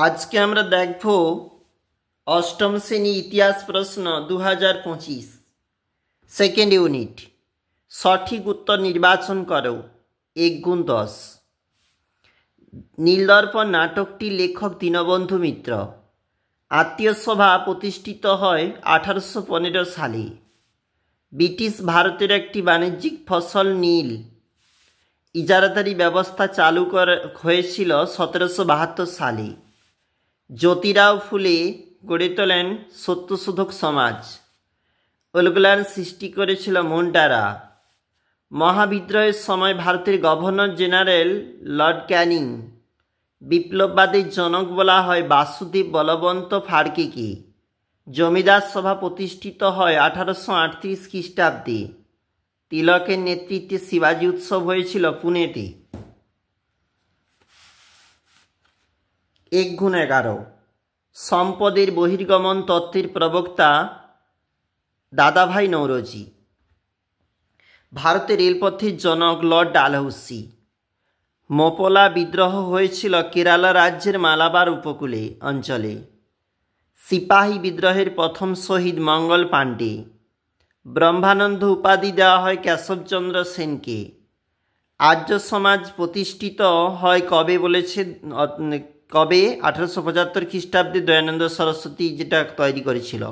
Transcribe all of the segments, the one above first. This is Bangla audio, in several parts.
आज के আমরা দেখব অষ্টম শ্রেণী ইতিহাস প্রশ্ন 2025 সেকেন্ড ইউনিট। সঠিক উত্তর নির্বাচন করো 1×10। নীলদর্পণ নাটকটির লেখক দীনবন্ধু মিত্র। আত্মীয় সভা প্রতিষ্ঠিত হয় 1815 সালে। ব্রিটিশ ভারতের একটি বাণিজ্যিক ফসল নীল ইজারাদারি ব্যবস্থা চালু হয়েছিল 1772 সালে। জ্যোতিরাও ফুলে গড়ে তোলেন সত্যশোধক সমাজ। উলগুলান সৃষ্টি করেছিল মন্টারা। মহাবিদ্রোহের সময় ভারতের গভর্নর জেনারেল লর্ড ক্যানিং বিপ্লববাদের জনক বলা হয় বাসুদেব বলবন্ত ফাড়কেকে। জমিদার সভা প্রতিষ্ঠিত হয় 1838 খ্রিস্টাব্দে। তিলকের নেতৃত্বে শিবাজি উৎসব হয়েছিল পুনেতে। 1×11 সম্পদের বহির্গমন তত্ত্বের প্রবক্তা দাদাভাই নৌরোজি। ভারতের রেলপথের জনক লর্ড ডালহৌসি। মোপলা বিদ্রোহ হয়েছিল কেরালা রাজ্যের মালাবার উপকূলে অঞ্চলে। সিপাহী বিদ্রোহের প্রথম শহীদ মঙ্গল পাণ্ডে। ব্রহ্মানন্দ উপাধি দেওয়া হয় কেশবচন্দ্র সেনকে। আর্য সমাজ প্রতিষ্ঠিত হয় কবে বলেছে কবে 1875 খ্রিস্টাব্দে দয়ানন্দ সরস্বতী যেটা তৈরি করেছিল।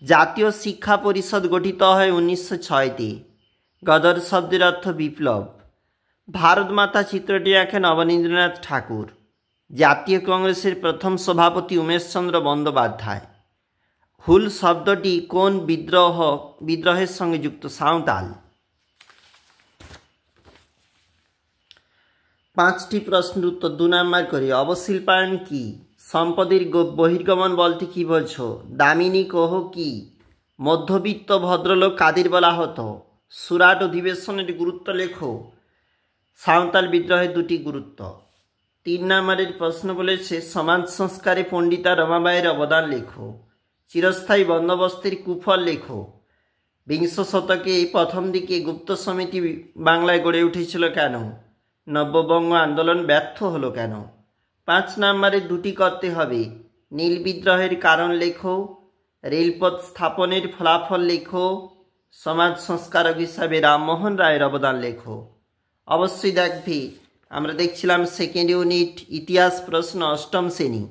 জাতীয় শিক্ষা পরিষদ গঠিত হয় 1906-তে। গদর শব্দের অর্থ বিপ্লব। ভারত মাতা চিত্রটি আঁকেন অবনীন্দ্রনাথ ঠাকুর। জাতীয় কংগ্রেসের প্রথম সভাপতি উমেশচন্দ্র বন্দ্যোপাধ্যায়। হুল শব্দটি কোন বিদ্রোহের সঙ্গে যুক্ত? সাঁওতাল। 5টি প্রশ্নের উত্তর 2 নম্বর করে। অবশিল্পায়ন কি? সম্পদের বহির্গমন বলতে কি বোঝো? দামিনী কোহ কি? মধ্যবিত্ত ভদ্রলোক কাদের বলা হতো? সুরাট অধিবেশনের গুরুত্ব লেখো। সাঁওতাল বিদ্রোহের 2টি গুরুত্ব। 3 নম্বরের প্রশ্ন বলেছে সমাজ সংস্কারে পণ্ডিতা রমাবাইয়ের অবদান লেখো। চিরস্থায়ী বন্দোবস্তের কুফল লেখো। বিংশ শতকে প্রথম দিকে গুপ্ত সমিতি বাংলায় গড়ে উঠেছিল কেন? নব্যবঙ্গ আন্দোলন ব্যর্থ হলো কেন? 5 নম্বরের 2টি করতে হবে। নীল বিদ্রোহের কারণ লেখো। রেলপথ স্থাপনের ফলাফল লেখো। সমাজ সংস্কারক হিসাবে রামমোহন রায়ের অবদান লেখো। অবশ্যই দেখবে আমরা দেখছিলাম সেকেন্ড ইউনিট ইতিহাস প্রশ্ন অষ্টম শ্রেণী।